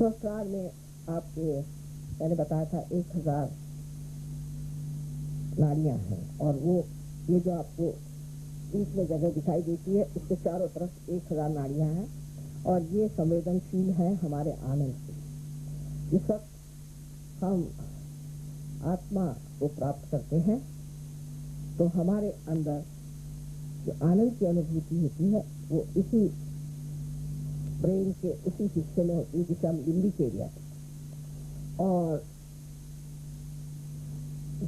सहस्रार में आपके मैंने बताया था 1000 नाड़ियां हैं, और वो ये जो आपको बीच में जगह दिखाई देती है उसके चारों तरफ 1000 नाड़ियां हैं, और ये संवेदनशील है हमारे आनंद से। जिस वक्त हम आत्मा को प्राप्त करते हैं तो हमारे अंदर जो आनंद की अनुभूति होती है वो इसी ब्रेन के उसी हिस्से में होती है जिसे हम लिम्बिक एरिया कहते हैं। और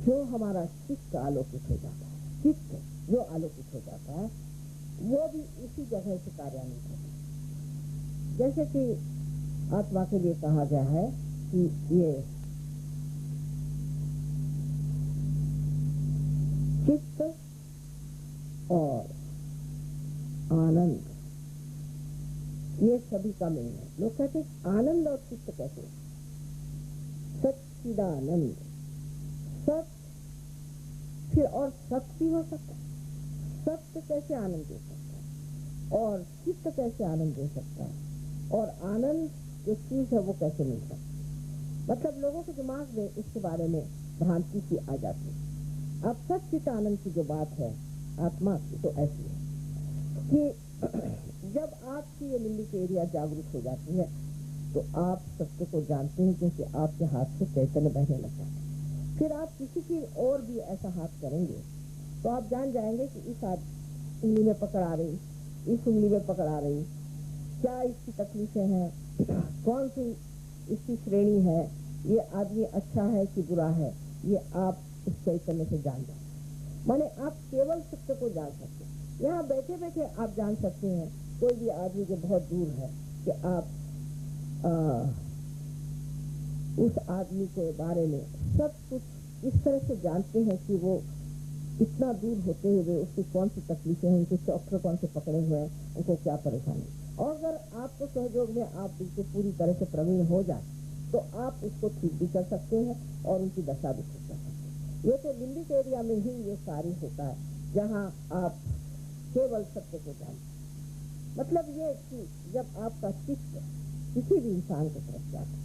जो हमारा चित्त आलोकित हो जाता है, चित्त जो आलोकित हो जाता है वो भी इसी जगह से कार्यान्वित होता है। जैसे कि आत्मा के लिए कहा गया है कि ये चित्त और आनंद ये सभी का मेल है। लोग कहते हैं आनंद और चित्त कैसे? सच्चिदानंद, सत फिर और सत भी हो सकता है। सत्य कैसे आनंद दे सकता है और चित्त कैसे आनंद दे सकता है, और आनंद जो चीज है वो कैसे मिल सकता है। मतलब लोगों के दिमाग में इसके बारे में भ्रांति सी आ जाती है। अब सच्चित आनंद की जो बात है आत्मा की तो ऐसी है कि जब आपकी ये लिम्बिक एरिया जागरूक हो जाती है तो आप सत्य को जानते हैं, क्योंकि आपके हाथ से चैतन्य बहने लगता है। फिर आप किसी की और भी ऐसा हाथ करेंगे तो आप जान जाएंगे कि इस उंगली में पकड़ आ रही, इस उंगली में पकड़ आ रही, क्या इसकी तकलीफें हैं, कौन सी इसकी श्रेणी है, ये आदमी अच्छा है कि बुरा है, ये आप इस चैतन्य से जान जाए। माने आप केवल सत्य को जान सकते हैं। यहाँ बैठे बैठे आप जान सकते हैं कोई भी आदमी जो बहुत दूर है कि आप उस आदमी के बारे में सब कुछ इस तरह से जानते हैं कि वो इतना दूर होते हुए उसकी कौन सी तकलीफें हैं, उनके डॉक्टर कौन से पकड़े हुए हैं, उनको क्या परेशानी। और अगर आपको सहयोग में आप उसको पूरी तरह से प्रवीण हो जाए तो आप उसको ठीक भी कर सकते हैं और उनकी दशा भी ठीक कर सकते हैं। ये तो लिम्बिक एरिया में ही ये कार्य होता है जहाँ आप केवल सत्य को जानते। मतलब ये कि जब आपका चित्त किसी भी इंसान की तरफ जाता है,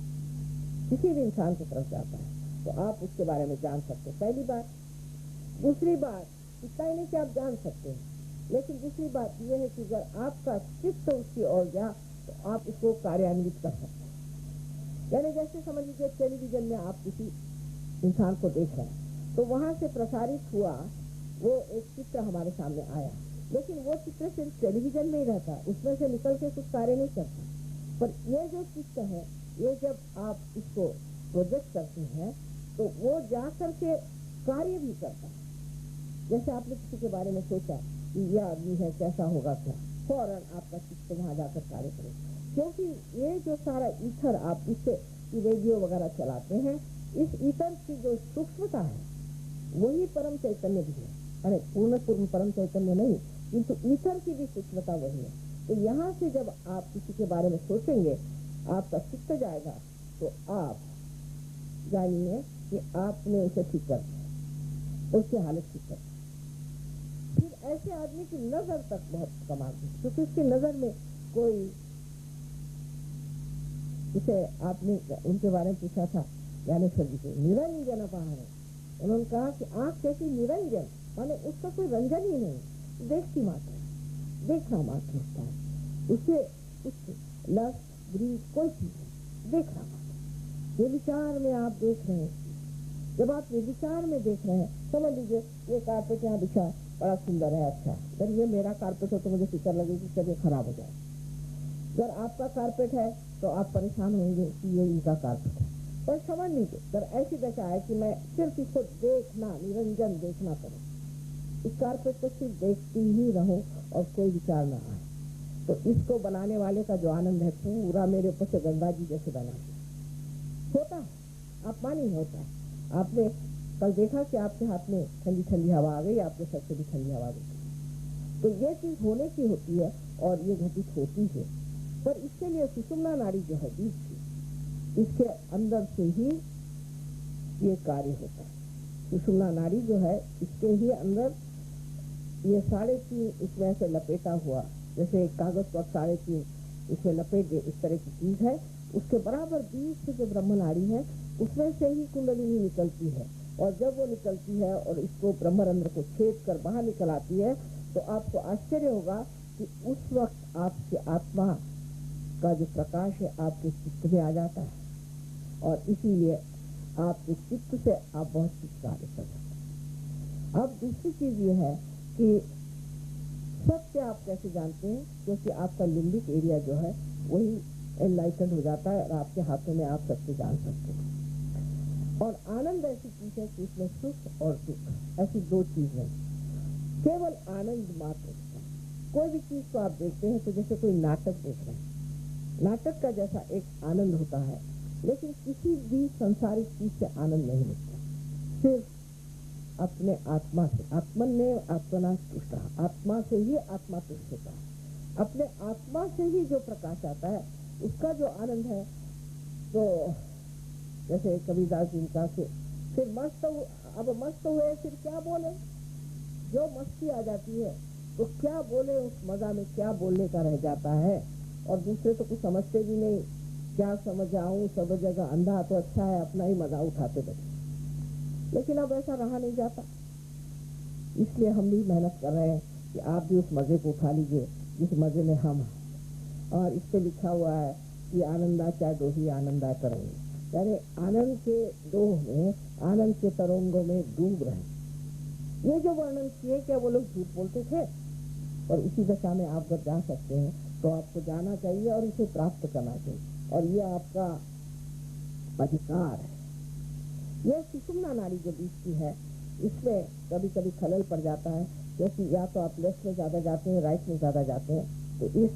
किसी भी इंसान की तरफ जाता है तो आप उसके बारे में जान सकते हैं, पहली बात। दूसरी बात, इतना ही नहीं कि आप जान सकते हैं, लेकिन दूसरी बात यह है कि अगर आपका चित्त उसकी ओर गया तो आप उसको कार्यान्वित कर सकते हैं। यानी जैसे समझ लीजिए टेलीविजन में आप किसी इंसान को देख रहे हैं तो वहां से प्रसारित हुआ वो एक चित्र हमारे सामने आया, लेकिन वो चित्र सिर्फ टेलीविजन में ही रहता, उसमें से निकल के कुछ कार्य नहीं करता। पर ये जो चित्र है, ये जब आप इसको प्रोजेक्ट करते हैं तो वो जा करके कार्य भी करता है। जैसे आपने किसी के बारे में सोचा कि यह आदमी है, कैसा होगा क्या, फौरन आपका चित्त वहां जाकर कार्य करेगा। क्योंकि ये जो सारा ईथर आप इससे रेडियो वगैरह चलाते हैं, इस ईथर की जो सूक्ष्मता है वही परम चैतन्य भी है। अरे पूर्ण परम चैतन्य नहीं, किंतु ईथर की भी सूक्ष्मता वही है। तो यहाँ से जब आप किसी के बारे में सोचेंगे, आपका चित्त जाएगा तो आप जानिए कि आपने उसे ठीक कर दिया, उसकी हालत ठीक कर दी। फिर ऐसे आदमी की नजर तक बहुत कमाल है, क्योंकि उसकी नजर में कोई, जिसे आपने उनके बारे में पूछा था ज्ञानेश्वर जी से, निरंजन पहाड़, उन्होंने कहा कि आंख कैसी निरंजन, माने उसका कोई रंजन ही नहीं, देखती मात्र, देखना मात्र होता है, उसे कुछ लस ग्रीस कोई चीज नहीं, देखना मात्र। ये विचार में आप देख रहे हैं, जब आप ये विचार में देख रहे हैं, समझ लीजिए ये कारपेट यहाँ बिछा बड़ा सुंदर है, अच्छा, अगर ये मेरा कारपेट हो तो मुझे फिक्र लगेगी कभी खराब हो जाए। अगर आपका कारपेट है तो आप परेशान होंगे कि ये इनका कारपेट है। पर समझ लीजिए अगर ऐसी दशा है कि मैं सिर्फ इसको देखना, निरंजन देखना करूं, इस कारपेट को सिर्फ देखती ही रहूं और कोई विचार न आए, तो इसको बनाने वाले का जो आनंद है पूरा मेरे ऊपर से गंगा जी जैसे बना होता है। आप मानिए होता है। आपने कल देखा कि आपके हाथ में ठंडी ठंडी हवा आ गई, आपके सर से भी ठंडी हवा आ गई, तो ये चीज होने की होती है और ये घटित होती है। पर इसके लिए सुषुम्ना नाड़ी जो है बीज की, इसके अंदर से ही ये कार्य होता है। सुषुम्ना नाड़ी जो है इसके ही अंदर ये 3.5 इसमें से लपेटा हुआ, जैसे एक कागज पर 3.5 इसमें लपेट दे, इस तरह की चीज है, उसके बराबर बीच से जो ब्रह्म नाड़ी है उसमें से ही कुंडलिनी निकलती है, और जब वो निकलती है और इसको ब्रह्मरंध्र को छेद कर बाहर निकल आती है, तो आपको आश्चर्य होगा कि उस वक्त आपके आत्मा का जो प्रकाश है आपके चित्त में आ जाता है, और इसीलिए आपके चित्त से आप बहुत कुछ कार्य कर सकते हैं। अब दूसरी चीज ये है कि सत्य आप कैसे जानते हैं, क्योंकि आपका लिम्बिक एरिया जो है वही एनलाइटेंड हो जाता है और आपके हाथों में आप सत्य जान सकते हैं। और आनंद ऐसी चीज है कि इसमें सुख और दुख ऐसी दो चीजें, केवल आनंद मात्र। कोई भी चीज को आप देखते हैं तो जैसे कोई नाटक देख रहे हैं, नाटक का जैसा एक आनंद होता है, लेकिन किसी भी संसारिक चीज से आनंद नहीं मिलता, सिर्फ अपने आत्मा से। आत्मन ने आत्मना तुष्ट, आत्मा से ही आत्मा तुष्ट होता है। अपने आत्मा से ही जो प्रकाश आता है उसका जो आनंद है, तो जैसे कबीरदास जी का फिर मस्त अब मस्त हुए फिर क्या बोले, जो मस्ती आ जाती है तो क्या बोले, उस मजा में क्या बोलने का रह जाता है, और दूसरे तो कुछ समझते भी नहीं, क्या समझ आऊं, सब जगह अंधा तो अच्छा है, अपना ही मजा उठाते बैठे। लेकिन अब ऐसा रहा नहीं जाता, इसलिए हम भी मेहनत कर रहे हैं कि आप भी उस मजे को उठा लीजिए जिस मजे में हम हैं। और इस पे लिखा हुआ है कि आनंदा चाहे डोही आनंदा तरंग, यानी आनंद के डोह में, आनंद के तरंगों में डूब रहे। ये जो वर्णन किए क्या वो लोग झूठ बोलते थे? और इसी दशा में आप जब जा सकते हैं तो आपको जाना चाहिए और इसे प्राप्त करना चाहिए, और ये आपका अधिकार है। यह सुषुम्ना नाड़ी जो बीच की है, इसमें कभी कभी खलल पड़ जाता है, क्योंकि या तो आप लेफ्ट में ज्यादा जाते हैं, राइट में ज्यादा जाते हैं, तो इस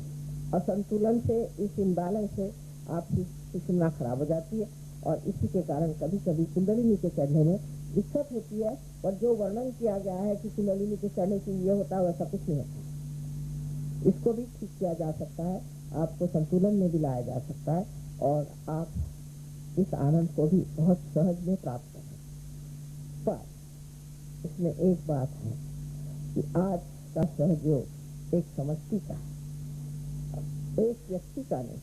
असंतुलन से, इस इम्बैलेंस से आपकी सुषुम्ना खराब हो जाती है, और इसी के कारण कभी कभी कुंडलिनी के चढ़ने में दिक्कत होती है। पर जो वर्णन किया गया है कि कुंडलिनी के चढ़ने से ये होता है, वैसा कुछ नहीं होता। इसको भी ठीक किया जा सकता है, आपको संतुलन में भी लाया जा सकता है, और आप इस आनंद को भी बहुत सहज में प्राप्त कर सकते। पर इसमें एक बात है कि आज का सहयोग एक समष्टि का है, एक व्यक्ति का नहीं,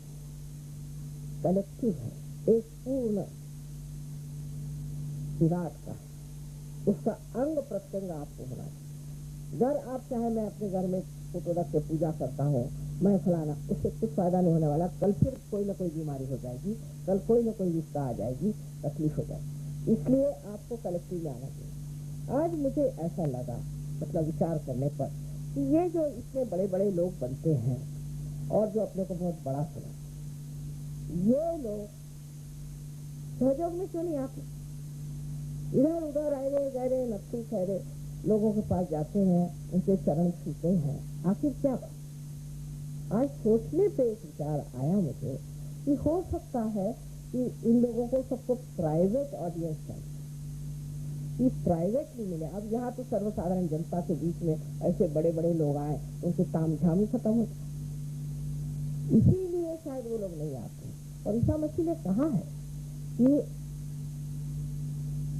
कलेक्टिव है, एक पूर्ण विराट का है। उसका अंग प्रत्यंग आपको होना चाहिए। घर आप चाहे मैं अपने घर में फोटो रख के पूजा करता हूँ, मैं फलाना, उससे कुछ फायदा नहीं होने वाला। कल फिर कोई ना कोई बीमारी हो जाएगी, कल कोई ना कोई विपदा आ जाएगी, तकलीफ हो जाएगी। इसलिए आपको कलेक्टिव में आना चाहिए। आज मुझे ऐसा लगा, मतलब विचार करने पर, कि ये जो इतने बड़े बड़े लोग बनते हैं और जो अपने को बहुत बड़ा सुना, ये लोग सहयोग में क्यों नहीं आते? इधर उधर आए गहरे नक्सू ठहरे लोगों के पास जाते हैं, उनके चरण छूते हैं, आखिर क्या बात? आज सोचने पे एक विचार आया मुझे कि हो सकता है कि इन लोगों को सबको प्राइवेट ऑडियंस चाहिए, प्राइवेटली मिले। अब यहाँ तो सर्वसाधारण जनता के बीच में ऐसे बड़े बड़े लोग आए, उनके तामझाम ही खत्म हो, इसीलिए शायद वो लोग नहीं आते। और ईसा मसीह ने कहा है कि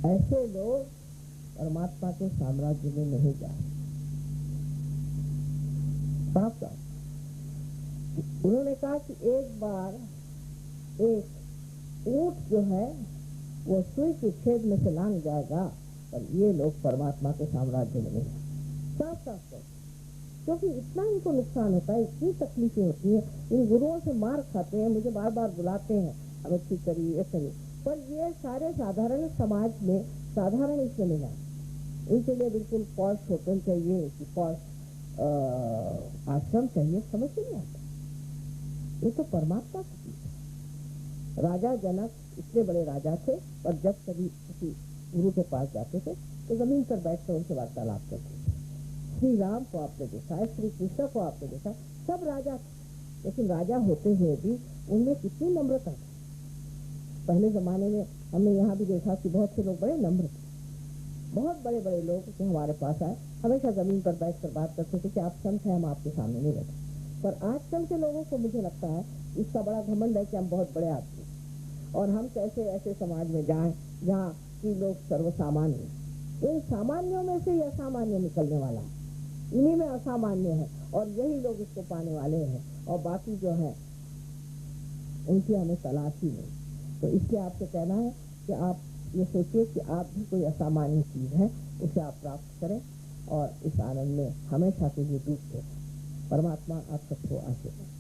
ऐसे लोग परमात्मा के साम्राज्य में नहीं जाए। साफ साफ उन्होंने कहा कि एक बार एक ऊंट जो है वो सुई के छेद में से लांग जाएगा, पर ये लोग परमात्मा के साम्राज्य में नहीं। साफ साफ क्योंकि इतना इनको नुकसान होता है, इतनी तकलीफें होती है, इन गुरुओं से मार खाते हैं, मुझे बार बार बुलाते हैं, हमें ठीक करिए, ये करिए, पर ये सारे साधारण समाज में साधारण इसमें नहीं आते। इनके लिए बिल्कुल पॉश होटल चाहिए कि पॉश आश्रम चाहिए, समझ नहीं आता। ये तो परमात्मा की चीज है। राजा जनक इतने बड़े राजा थे, और जब कभी किसी गुरु के पास जाते थे तो जमीन पर बैठकर उनसे वार्तालाप करते थे। श्री राम को आपने देखा है, श्री कृष्ण को आपने देखा, सब राजा थे, लेकिन राजा होते हुए भी उनमें कितनी नम्रता थी। पहले जमाने में हमने यहाँ भी देखा कि बहुत से लोग बड़े नम्र थे। बहुत बड़े बड़े लोग जो हमारे पास आए, हमेशा जमीन पर बैठकर बात करते थे कि आप संत हैं, हम आपके सामने नहीं बैठे। पर आजकल के लोगों को मुझे लगता है इसका बड़ा घमंड है कि हम बहुत बड़े आदमी, और हम कैसे ऐसे समाज में जाएं जहाँ की लोग सर्वसामान्य, इन सामान्यों में से ही असामान्य निकलने वाला है, इन्हीं में असामान्य है, और यही लोग इसको पाने वाले हैं, और बाकी जो है उनकी हमें तलाश ही नहीं। तो इसलिए आपसे कहना है कि आप ये सोचिए कि आप भी कोई असामान्य चीज़ है, उसे आप प्राप्त करें और इस आनंद में हमेशा के लिए डूबते रहें। परमात्मा आप सबको आशीर्वाद।